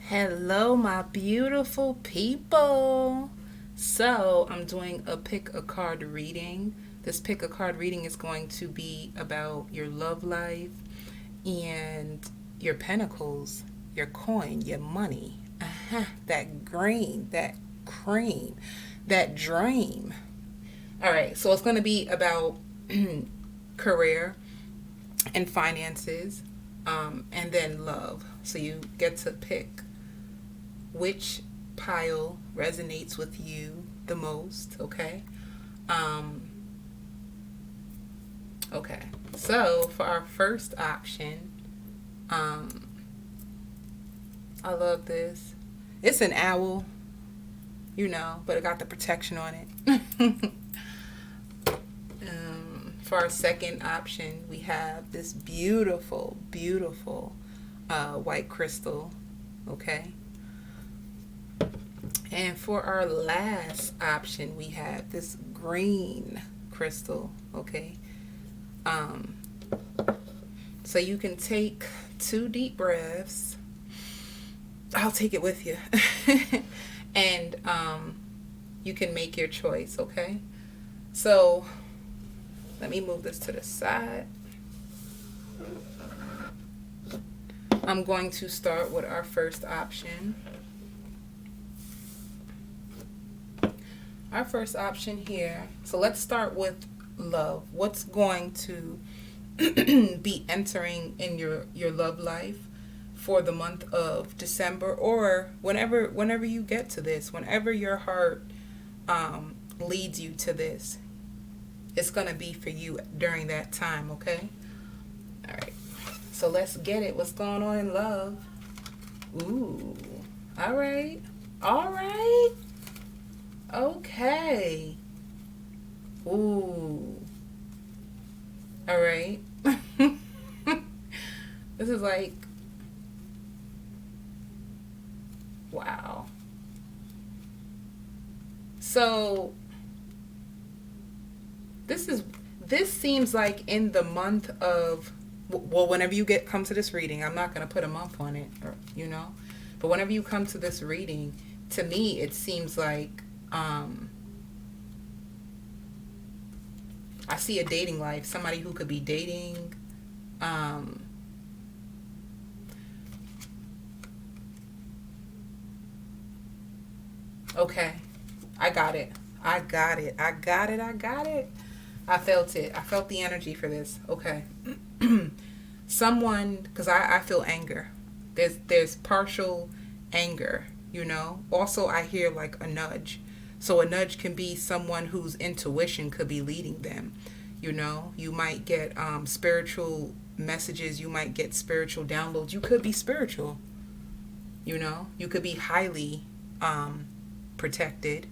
Hello, my beautiful people. So, I'm doing a pick a card reading. This pick a card reading is going to be about your love life and your pentacles, your coin, your money, that green, that cream, that dream. All right, so it's going to be about career and finances, and then love. So you get to pick which pile resonates with you the most, okay? Um, okay. So for our first option, um, I love this. It's an owl, but it got the protection on it. For our second option, we have this beautiful, beautiful white crystal, okay? And for our last option, we have this green crystal, okay? Um, so you can take 2 deep breaths. I'll take it with you. And you can make your choice, okay? So let me move this to the side. I'm going to start with our first option. Our first option here. So let's start with love. What's going to be entering in your love life for the month of December, or whenever you get to this, whenever your heart leads you to this, it's going to be for you during that time, okay? All right. So let's get it. What's going on in love? Ooh. All right. All right. Okay. Ooh. All right. This is like, wow. So this seems like in the month of, well, whenever you come to this reading, I'm not going to put a month on it, but whenever you come to this reading, to me it seems like I see a dating life, somebody who could be dating, okay, I got it. I felt it. I felt the energy for this. Okay. Someone, because I feel anger. There's partial anger, Also, I hear like a nudge. So a nudge can be someone whose intuition could be leading them. You might get spiritual messages. You might get spiritual downloads. You could be spiritual. You could be highly protected.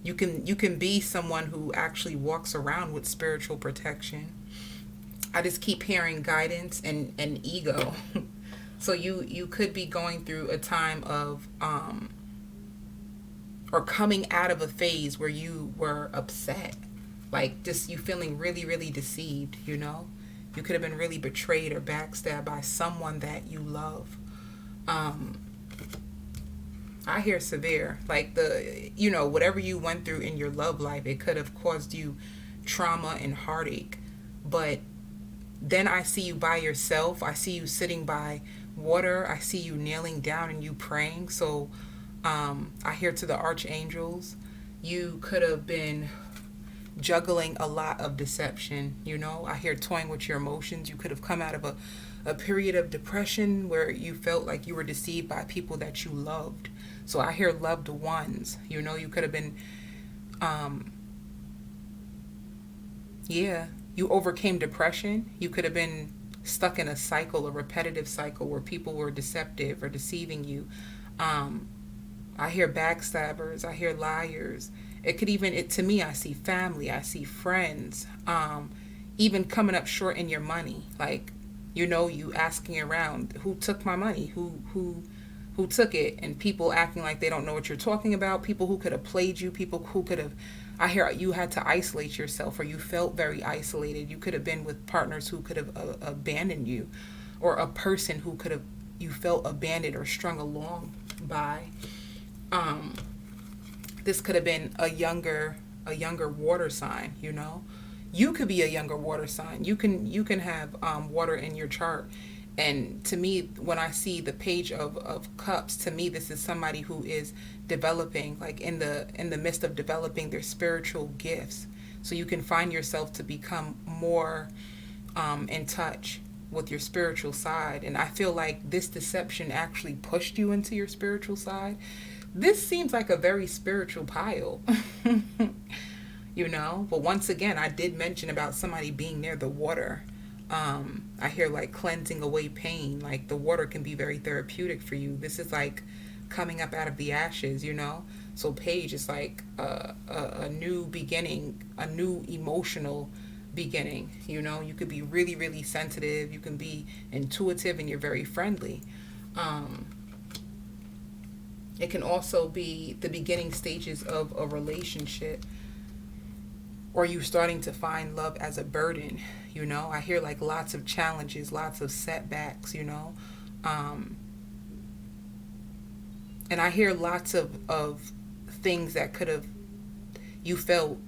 You can be someone who actually walks around with spiritual protection. I just keep hearing guidance and ego. So you could be going through a time of or coming out of a phase where you were upset, like just you feeling really, really deceived. You could have been really betrayed or backstabbed by someone that you love. I hear severe, like whatever you went through in your love life, it could have caused you trauma and heartache. But then I see you by yourself. I see you sitting by water. I see you kneeling down and you praying. So I hear to the archangels, you could have been juggling a lot of deception. I hear toying with your emotions. You could have come out of a period of depression where you felt like you were deceived by people that you loved. So I hear loved ones. You could have been, you overcame depression. You could have been stuck in a cycle, a repetitive cycle where people were deceptive or deceiving you. I hear backstabbers. I hear liars. It could even, to me, I see family. I see friends. Even coming up short in your money. Like, you asking around, who took my money? Who took it? And people acting like they don't know what you're talking about. People who could have played you. People who could have, I hear you had to isolate yourself, or you felt very isolated. You could have been with partners who could have abandoned you, or a person who could have you felt abandoned or strung along by. Um, this could have been a younger water sign, you know. You could be a younger water sign. You can have water in your chart. And to me, when I see the page of cups, to me this is somebody who is developing, like in the midst of developing their spiritual gifts. So you can find yourself to become more in touch with your spiritual side. And I feel like this deception actually pushed you into your spiritual side. This seems like a very spiritual pile. You know, but once again, I did mention about somebody being near the water. I hear like cleansing away pain. Like the water can be very therapeutic for you. This is like coming up out of the ashes, you know. So Paige is like a new beginning, a new emotional beginning. You know, you could be really, really sensitive. You can be intuitive, and you're very friendly. Um, it can also be the beginning stages of a relationship, or you starting to find love as a burden. You know, I hear like lots of challenges, lots of setbacks, you know. um, and I hear lots of things that could have, you felt,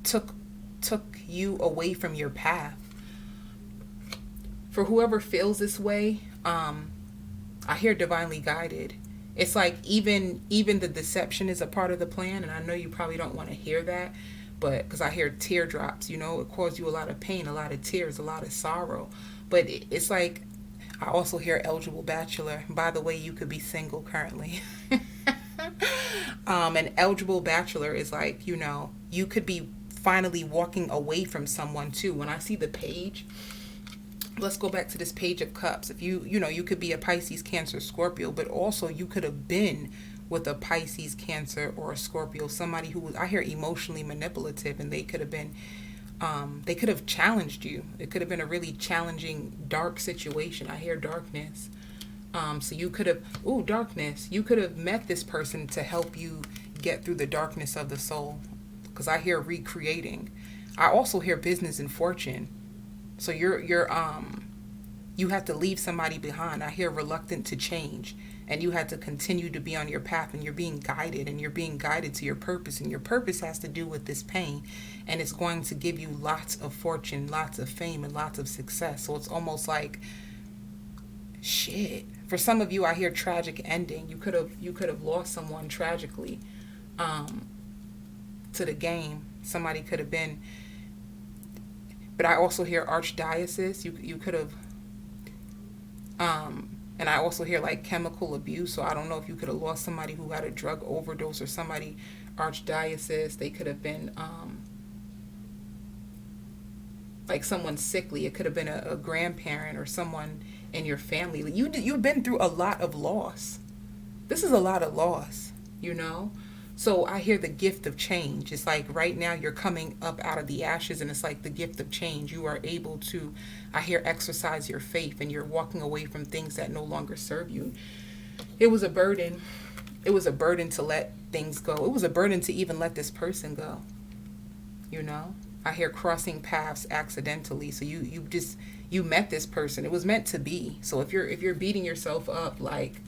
took took you away from your path. For whoever feels this way, I hear divinely guided. It's like even the deception is a part of the plan, and I know you probably don't want to hear that, but because I hear teardrops, you know, it caused you a lot of pain, a lot of tears, a lot of sorrow. But it's like, I also hear eligible bachelor. By the way, you could be single currently. An eligible bachelor is like, you know, you could be finally walking away from someone too. When I see the page, let's go back to this page of cups. If you know, you could be a Pisces, Cancer, Scorpio, but also you could have been with a Pisces, Cancer, or a Scorpio, somebody who was, I hear, emotionally manipulative, and they could have been, they could have challenged you. It could have been a really challenging, dark situation. I hear darkness. So you could have, ooh, darkness. You could have met this person to help you get through the darkness of the soul. Because I hear recreating. I also hear business and fortune. So you have to leave somebody behind. I hear reluctant to change, and you had to continue to be on your path, and you're being guided, and you're being guided to your purpose, and your purpose has to do with this pain, and it's going to give you lots of fortune, lots of fame, and lots of success. So it's almost like, shit. For some of you, I hear tragic ending. You could have lost someone tragically, to the game. Somebody could have been. But I also hear archdiocese. You could have, and I also hear like chemical abuse. So I don't know if you could have lost somebody who had a drug overdose, or somebody archdiocese. They could have been like someone sickly. It could have been a grandparent or someone in your family. You've been through a lot of loss. This is a lot of loss, you know. So I hear the gift of change. It's like right now you're coming up out of the ashes, and it's like the gift of change. You are able to, I hear, exercise your faith, and you're walking away from things that no longer serve you. It was a burden. It was a burden to let things go. It was a burden to even let this person go. You know? I hear crossing paths accidentally. So you met this person. It was meant to be. So if you're beating yourself up like,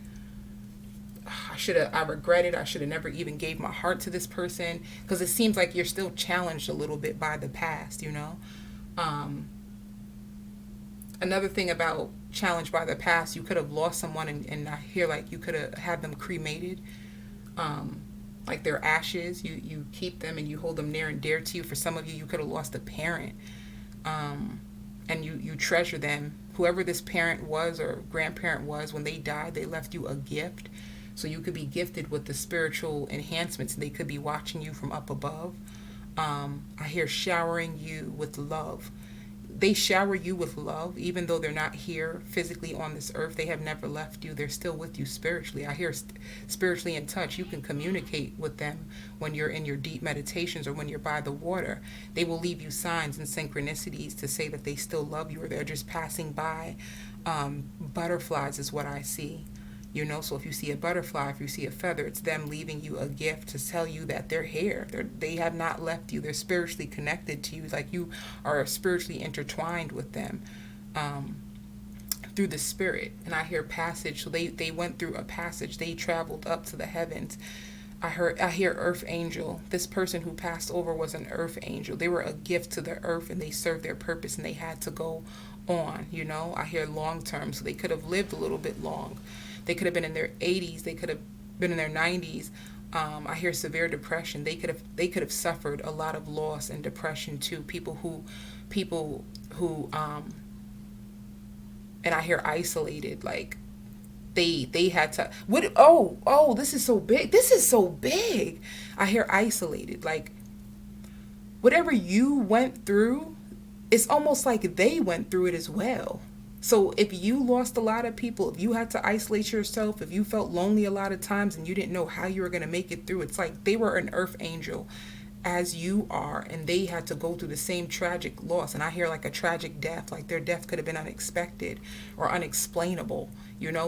I regret it, I should have never even gave my heart to this person, because it seems like you're still challenged a little bit by the past, you know. Another thing about challenged by the past, you could have lost someone, and I hear like you could have had them cremated, like their ashes. You keep them and you hold them near and dear to you. For some of you, you could have lost a parent, and you treasure them. Whoever this parent was or grandparent was, when they died, they left you a gift. So you could be gifted with the spiritual enhancements. They could be watching you from up above. I hear showering you with love. They shower you with love, even though they're not here physically on this earth. They have never left you. They're still with you spiritually. I hear spiritually in touch. You can communicate with them when you're in your deep meditations or when you're by the water. They will leave you signs and synchronicities to say that they still love you, or they're just passing by. Butterflies is what I see. You know, so if you see a butterfly, if you see a feather, it's them leaving you a gift to tell you that they're here. They have not left you. They're spiritually connected to you, like you are spiritually intertwined with them. through the spirit. And I hear passage. So they went through a passage. They traveled up to the heavens. I hear earth angel. This person who passed over was an earth angel. They were a gift to the earth, and they served their purpose, and they had to go on. I hear long term. So they could have lived a little bit long. They could have been in their 80s. They could have been in their 90s. I hear severe depression. They could have suffered a lot of loss and depression too. People who and I hear isolated, like they had to, what, this is so big. I hear isolated, like whatever you went through, it's almost like they went through it as well. So if you lost a lot of people, if you had to isolate yourself, if you felt lonely a lot of times and you didn't know how you were going to make it through, it's like they were an earth angel as you are, and they had to go through the same tragic loss. And I hear like a tragic death, like their death could have been unexpected or unexplainable,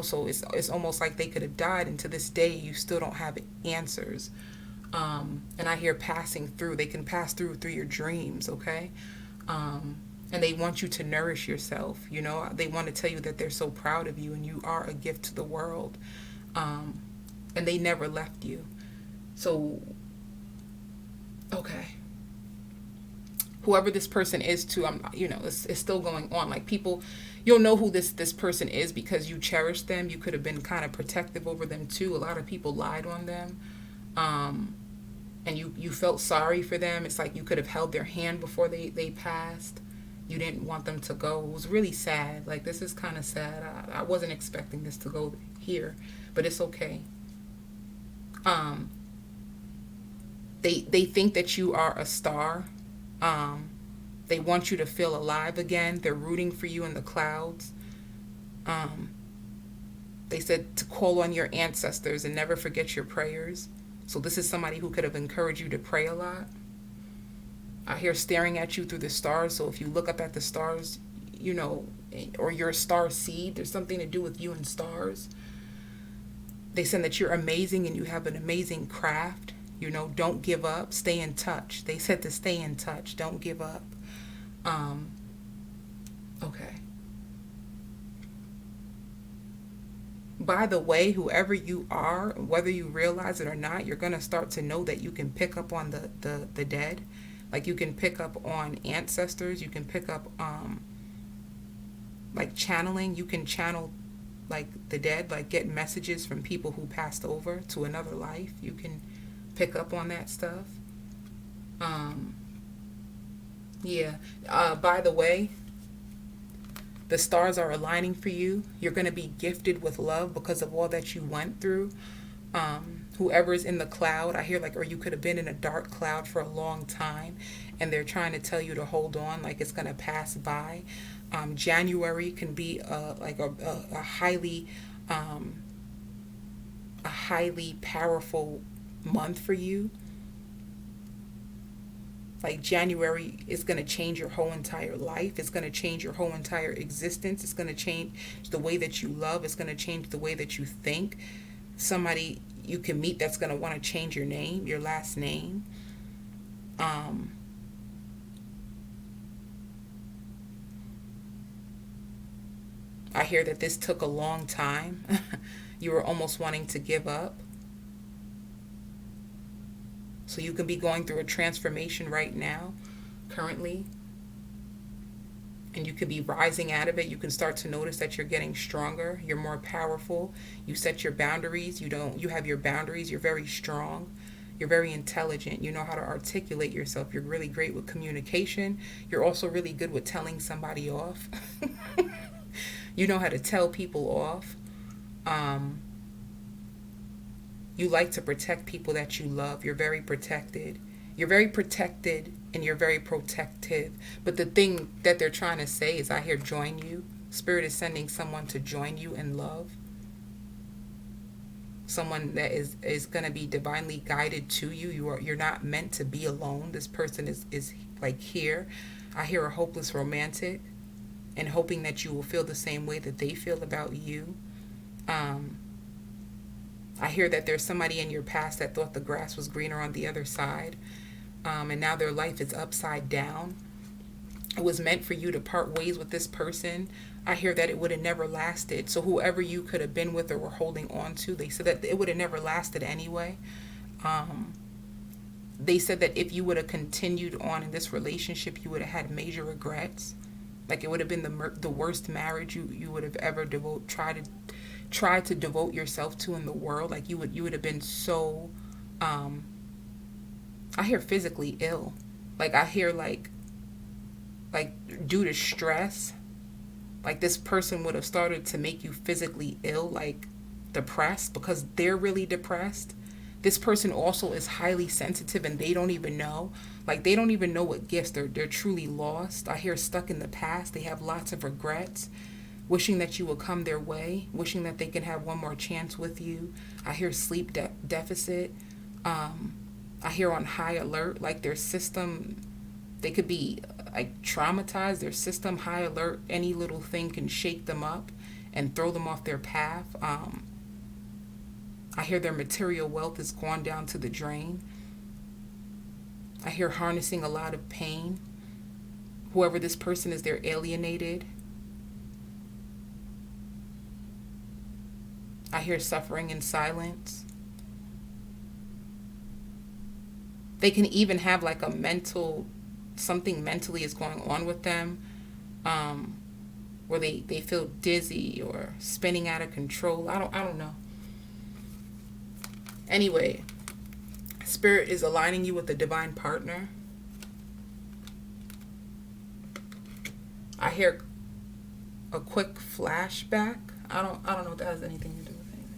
so it's almost like they could have died, and to this day you still don't have answers. And I hear passing through. They can pass through your dreams, okay? And they want you to nourish yourself. They want to tell you that they're so proud of you and you are a gift to the world. And they never left you. So, okay. Whoever this person is too, it's still going on. Like people, you'll know who this person is because you cherish them. You could have been kind of protective over them too. A lot of people lied on them. And you felt sorry for them. It's like you could have held their hand before they passed. You didn't want them to go. It was really sad. Like, this is kind of sad. I wasn't expecting this to go here, but it's okay. They think that you are a star. They want you to feel alive again. They're rooting for you in the clouds. They said to call on your ancestors and never forget your prayers. So this is somebody who could have encouraged you to pray a lot. I hear staring at you through the stars. So if you look up at the stars, or you're a star seed, there's something to do with you and stars. They said that you're amazing and you have an amazing craft. Don't give up. Stay in touch. They said to stay in touch. Don't give up. Okay. By the way, whoever you are, whether you realize it or not, you're going to start to know that you can pick up on the dead. Like you can pick up on ancestors. You can pick up like channeling. You can channel like the dead, like get messages from people who passed over to another life. You can pick up on that stuff. By the way, the stars are aligning for you. You're going to be gifted with love because of all that you went through. Whoever's in the cloud, I hear or you could have been in a dark cloud for a long time, and they're trying to tell you to hold on, like it's going to pass by. January can be a highly powerful month for you. Like January is going to change your whole entire life. It's going to change your whole entire existence. It's going to change the way that you love. It's going to change the way that you think. Somebody you can meet that's going to want to change your name, your last name. I hear that this took a long time. You were almost wanting to give up. So you can be going through a transformation right now, currently. And you could be rising out of it. You can start to notice that you're getting stronger. You're more powerful. You set your boundaries. You have your boundaries. You're very strong. You're very intelligent. You know how to articulate yourself. You're really great with communication. You're also really good with telling somebody off. You know how to tell people off. You like to protect people that you love. You're very protected. You're very protected and you're very protective. But the thing that they're trying to say is I hear join you. Spirit is sending someone to join you in love. Someone that is going to be divinely guided to you. You're not meant to be alone. This person is like here. I hear a hopeless romantic and hoping that you will feel the same way that they feel about you. I hear that there's somebody in your past that thought the grass was greener on the other side. And now their life is upside down. it was meant for you to part ways with this person, I hear that it would have never lasted. So whoever you could have been with or were holding on to, they said that it would have never lasted anyway. Um, they said that if you would have continued on in this relationship, you would have had major regrets. Like it would have been the worst marriage you would have ever tried to devote yourself to in the world. Like you would have been so I hear physically ill. Like I hear like due to stress, like this person would have started to make you physically ill, like depressed, because they're really depressed. This person also is highly sensitive and they don't even know. Like they don't even know what gifts they're truly lost. I hear stuck in the past. They have lots of regrets, wishing that you will come their way, wishing that they can have one more chance with you. I hear sleep deficit. I hear on high alert, like their system, they could be like traumatized. Their system high alert. Any little thing can shake them up and throw them off their path. I hear their material wealth has gone down to the drain. I hear harnessing a lot of pain. Whoever this person is, they're alienated. I hear suffering in silence. They can even have like something mentally is going on with them, where they feel dizzy or spinning out of control. I don't know. Anyway, Spirit is aligning you with a divine partner. I hear a quick flashback. I don't know if that has anything to do with anything.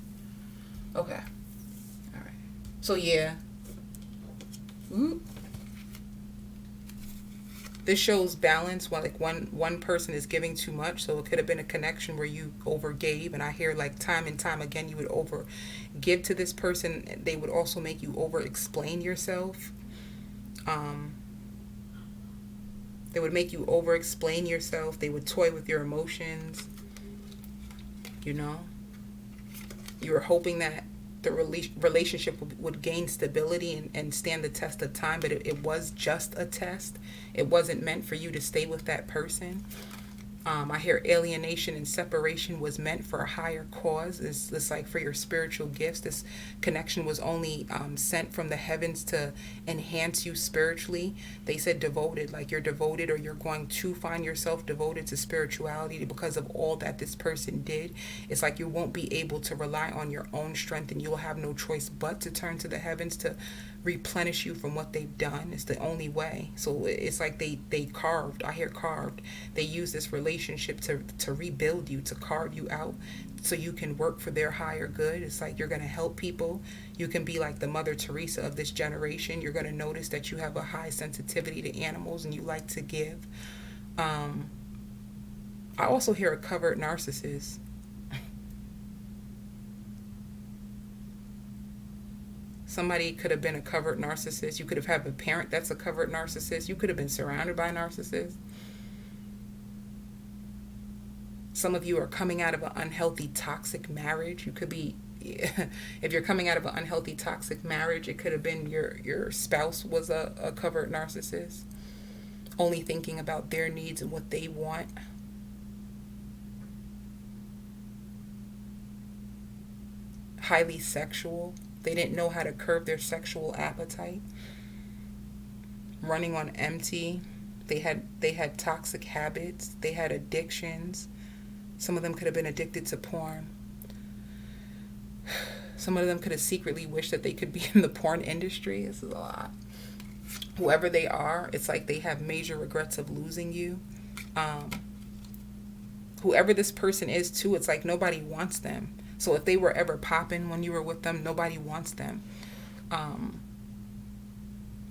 Okay. All right. So yeah. Ooh. This shows balance. While like one person is giving too much, so it could have been a connection where you overgave, and I hear like time and time again you would over give to this person. They would also make you over explain yourself. They would make you over explain yourself. They would toy with your emotions. You know, you were hoping that the relationship would gain stability and stand the test of time, but it was just a test. It wasn't meant for you to stay with that person. I hear alienation and separation was meant for a higher cause. It's like for your spiritual gifts. This connection was only sent from the heavens to enhance you spiritually. They said devoted, like you're devoted, or you're going to find yourself devoted to spirituality because of all that this person did. It's like you won't be able to rely on your own strength, and you will have no choice but to turn to the heavens to replenish you from what they've done. It's the only way. So it's like they carved. I hear carved. They use this relationship to rebuild you, to carve you out so you can work for their higher good. It's like you're going to help people. You can be like the Mother Teresa of this generation. You're going to notice that you have a high sensitivity to animals and you like to give. I also hear a covert narcissist. Somebody could have been a covert narcissist. You could have had a parent that's a covert narcissist. You could have been surrounded by narcissists. Some of you are coming out of an unhealthy, toxic marriage. You could be, if you're coming out of an unhealthy, toxic marriage, it could have been your spouse was a covert narcissist, only thinking about their needs and what they want. Highly sexual. They didn't know how to curb their sexual appetite. Running on empty. They had toxic habits. They had addictions. Some of them could have been addicted to porn. Some of them could have secretly wished that they could be in the porn industry. This is a lot. Whoever they are, it's like they have major regrets of losing you. Whoever this person is too, it's like nobody wants them. So if they were ever popping when you were with them, nobody wants them. And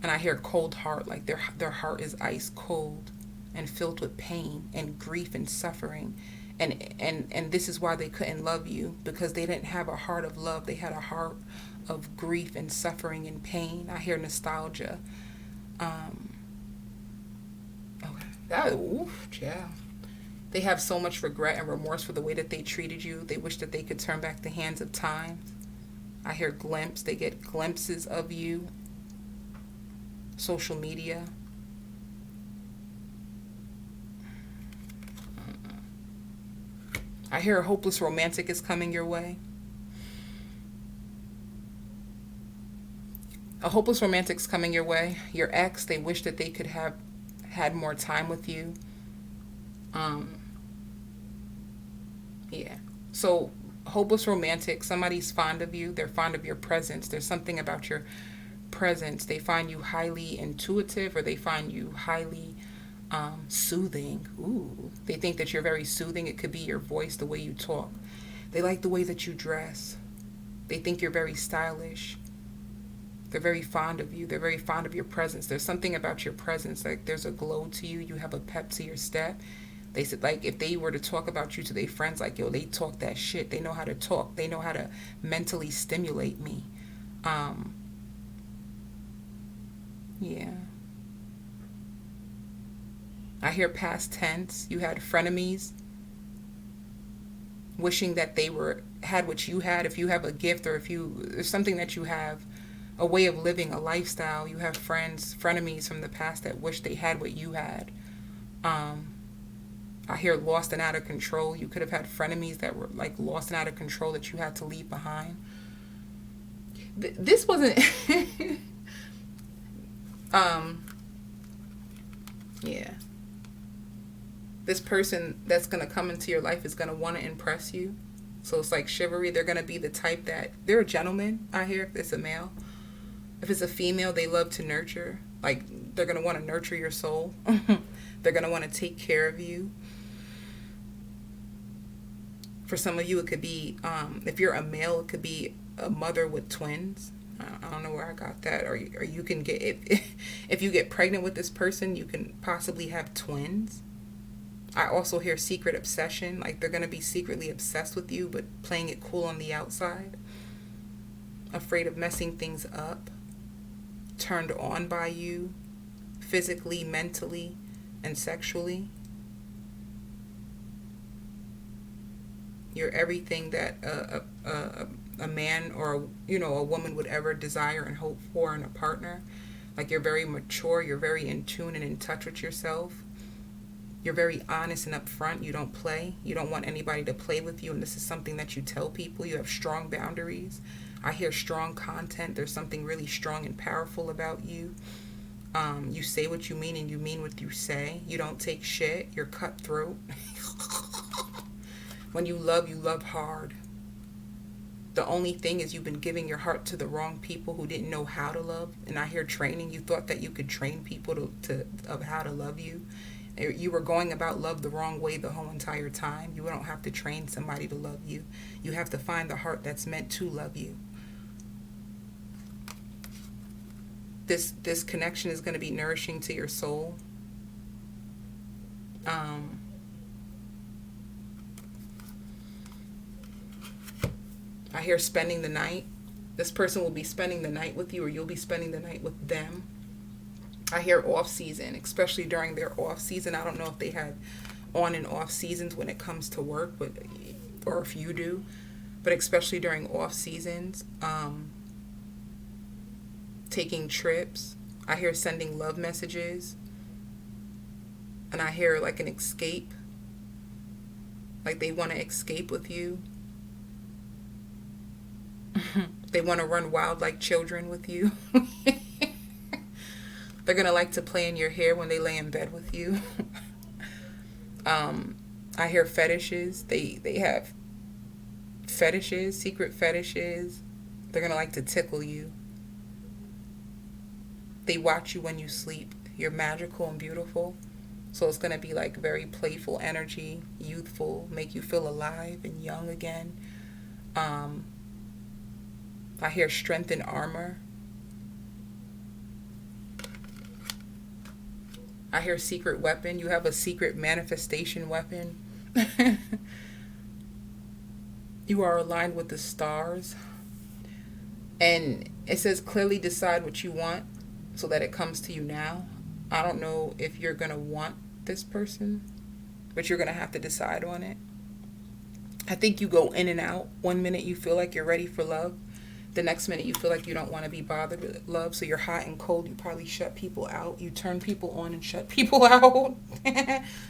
I hear cold heart, like their heart is ice cold and filled with pain and grief and suffering. And this is why they couldn't love you, because they didn't have a heart of love. They had a heart of grief and suffering and pain. I hear nostalgia. Okay. Yeah. They have so much regret and remorse for the way that they treated you. They wish that they could turn back the hands of time. I hear glimpse. They get glimpses of you. Social media. I hear a hopeless romantic is coming your way. A hopeless romantic's coming your way. Your ex, they wish that they could have had more time with you. Um, yeah. So, hopeless romantic, somebody's fond of you. They're fond of your presence. There's something about your presence. They find you highly intuitive, or they find you highly soothing. Ooh. They think that you're very soothing. It could be your voice, the way you talk. They like the way that you dress. They think you're very stylish. They're very fond of you. They're very fond of your presence. There's something about your presence. Like there's a glow to you. You have a pep to your step. They said, like, if they were to talk about you to their friends, like, yo, they talk that shit. They know how to talk. They know how to mentally stimulate me. Yeah. I hear past tense. You had frenemies wishing that they had what you had. If you have a gift, or if there's something that you have, a way of living, a lifestyle, you have frenemies from the past that wish they had what you had. I hear lost and out of control. You could have had frenemies that were like lost and out of control that you had to leave behind. This wasn't yeah. This person that's going to come into your life is going to want to impress you. So it's like chivalry. They're going to be the type that, they're a gentleman, I hear, if it's a male. If it's a female, they love to nurture. Like, they're going to want to nurture your soul. They're going to want to take care of you. For some of you, it could be, if you're a male, it could be a mother with twins. I don't know where I got that. Or you can get, if you get pregnant with this person, you can possibly have twins. I also hear secret obsession. Like, they're going to be secretly obsessed with you, but playing it cool on the outside. Afraid of messing things up. Turned on by you. Physically, mentally, and sexually. You're everything that a man or a woman would ever desire and hope for in a partner. Like, you're very mature. You're very in tune and in touch with yourself. You're very honest and upfront. You don't play. You don't want anybody to play with you. And this is something that you tell people. You have strong boundaries. I hear strong content. There's something really strong and powerful about you. You say what you mean and you mean what you say. You don't take shit. You're cutthroat. When you love hard. The only thing is you've been giving your heart to the wrong people who didn't know how to love. And I hear training. You thought that you could train people of how to love you. You were going about love the wrong way the whole entire time. You don't have to train somebody to love you. You have to find the heart that's meant to love you. This connection is going to be nourishing to your soul. I hear spending the night. This person will be spending the night with you, or you'll be spending the night with them. I hear off season, especially during their off season. I don't know if they have on and off seasons when it comes to work, or if you do, but especially during off seasons, taking trips. I hear sending love messages, and I hear like an escape, like they want to escape with you. They want to run wild like children with you. They're going to like to play in your hair when they lay in bed with you. I hear fetishes. They have fetishes, secret fetishes. They're going to like to tickle you. They watch you when you sleep. You're magical and beautiful. So it's going to be like very playful energy, youthful, make you feel alive and young again. I hear strength and armor. I hear secret weapon. You have a secret manifestation weapon. You are aligned with the stars. And it says clearly decide what you want so that it comes to you now. I don't know if you're going to want this person, but you're going to have to decide on it. I think you go in and out. 1 minute you feel like you're ready for love. The next minute you feel like you don't want to be bothered with love, so you're hot and cold. You probably shut people out. You turn people on and shut people out.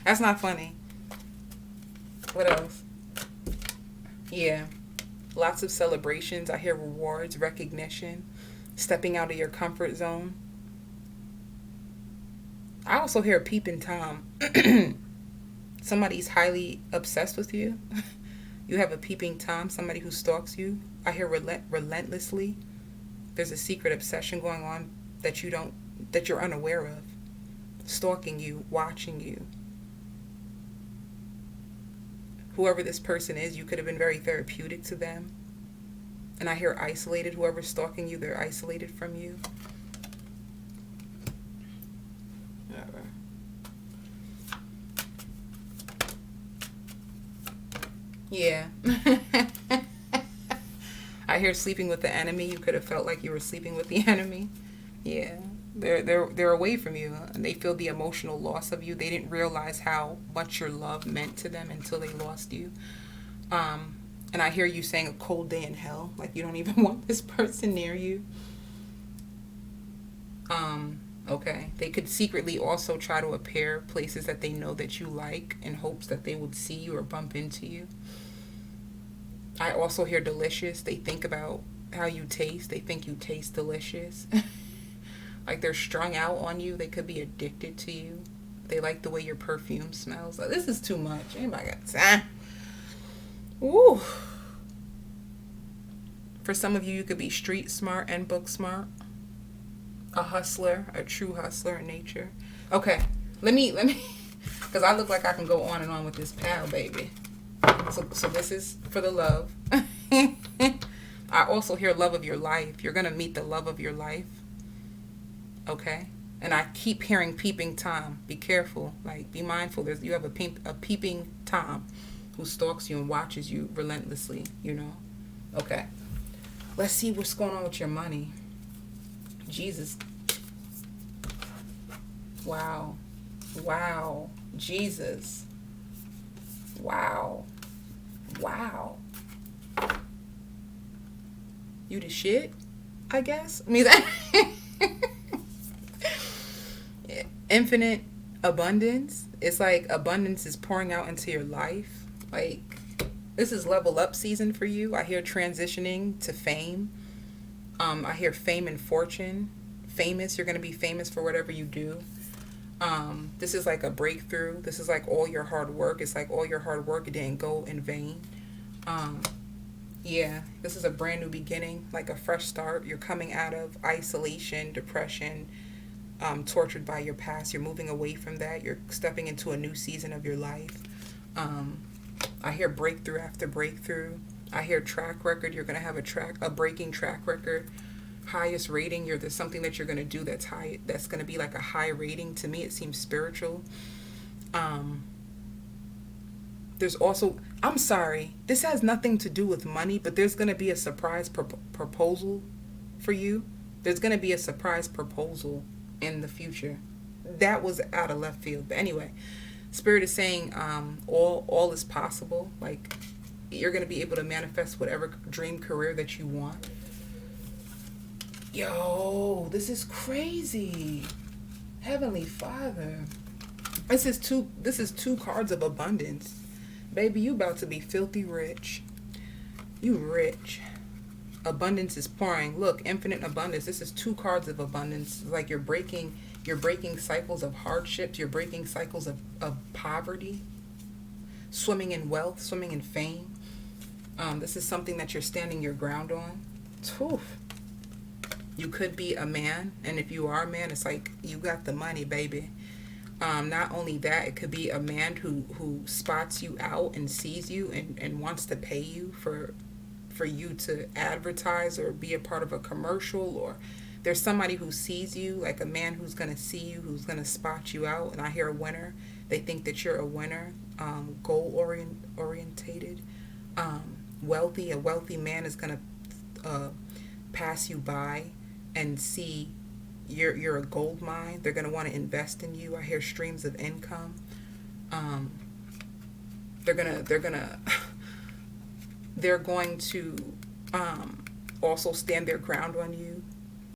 That's not funny. What else? Yeah. Lots of celebrations. I hear rewards, recognition, stepping out of your comfort zone. I also hear a peeping Tom. Somebody's highly obsessed with you. You have a peeping Tom, somebody who stalks you. I hear relentlessly. There's a secret obsession going on that you're unaware of. Stalking you, watching you. Whoever this person is, you could have been very therapeutic to them. And I hear isolated. Whoever's stalking you, they're isolated from you. Yeah. I hear sleeping with the enemy. You could have felt like you were sleeping with the enemy. Yeah. They're away from you, and they feel the emotional loss of you. They didn't realize how much your love meant to them until they lost you. And I hear you saying a cold day in hell, like you don't even want this person near you. Okay. They could secretly also try to appear places that they know that you like in hopes that they would see you or bump into you. I also hear delicious. They think about how you taste. They think you taste delicious. Like they're strung out on you. They could be addicted to you. They like the way your perfume smells. Like, this is too much. Anybody got time? Ooh. For some of you, you could be street smart and book smart. A hustler, a true hustler in nature. Okay, let me, because I look like I can go on and on with this pal, baby. So this is for the love. I also hear love of your life. You're going to meet the love of your life. Okay? And I keep hearing peeping Tom. Be careful. Like, be mindful. You have a peeping Tom who stalks you and watches you relentlessly, you know? Okay. Let's see what's going on with your money. Jesus. Wow. Wow. Jesus. Wow. Wow. You the shit, I guess? I mean, infinite abundance. It's like abundance is pouring out into your life. Like, this is level up season for you. I hear transitioning to fame. I hear fame and fortune. Famous. You're going to be famous for whatever you do. This is like a breakthrough. This is like all your hard work. It's like all your hard work didn't go in vain. Yeah, this is a brand new beginning, like a fresh start. You're coming out of isolation, depression, tortured by your past. You're moving away from that. You're stepping into a new season of your life. I hear breakthrough after breakthrough. I hear track record. You're going to have a breaking track record. Highest rating. There's something that you're going to do that's high. That's going to be like a high rating. To me, it seems spiritual. There's also, I'm sorry, this has nothing to do with money, but there's going to be a surprise proposal for you. There's going to be a surprise proposal in the future. That was out of left field. But anyway, Spirit is saying all is possible. Like, you're going to be able to manifest whatever dream career that you want. Yo, this is crazy. Heavenly Father. This is two cards of abundance. Baby, you about to be filthy rich. You rich. Abundance is pouring. Look, infinite abundance. This is two cards of abundance. It's like you're breaking cycles of hardships. You're breaking cycles of poverty. Swimming in wealth, swimming in fame. This is something that you're standing your ground on. Oof. You could be a man, and if you are a man, it's like you got the money, baby. Not only that, it could be a man who spots you out and sees you and wants to pay you for you to advertise or be a part of a commercial, or there's somebody who sees you, like a man who's going to see you, who's going to spot you out. And I hear a winner. They think that you're a winner, goal-orientated, wealthy. A wealthy man is going to pass you by and see you're a gold mine. They're going to want to invest in you. I hear streams of income. They're going to also stand their ground on you.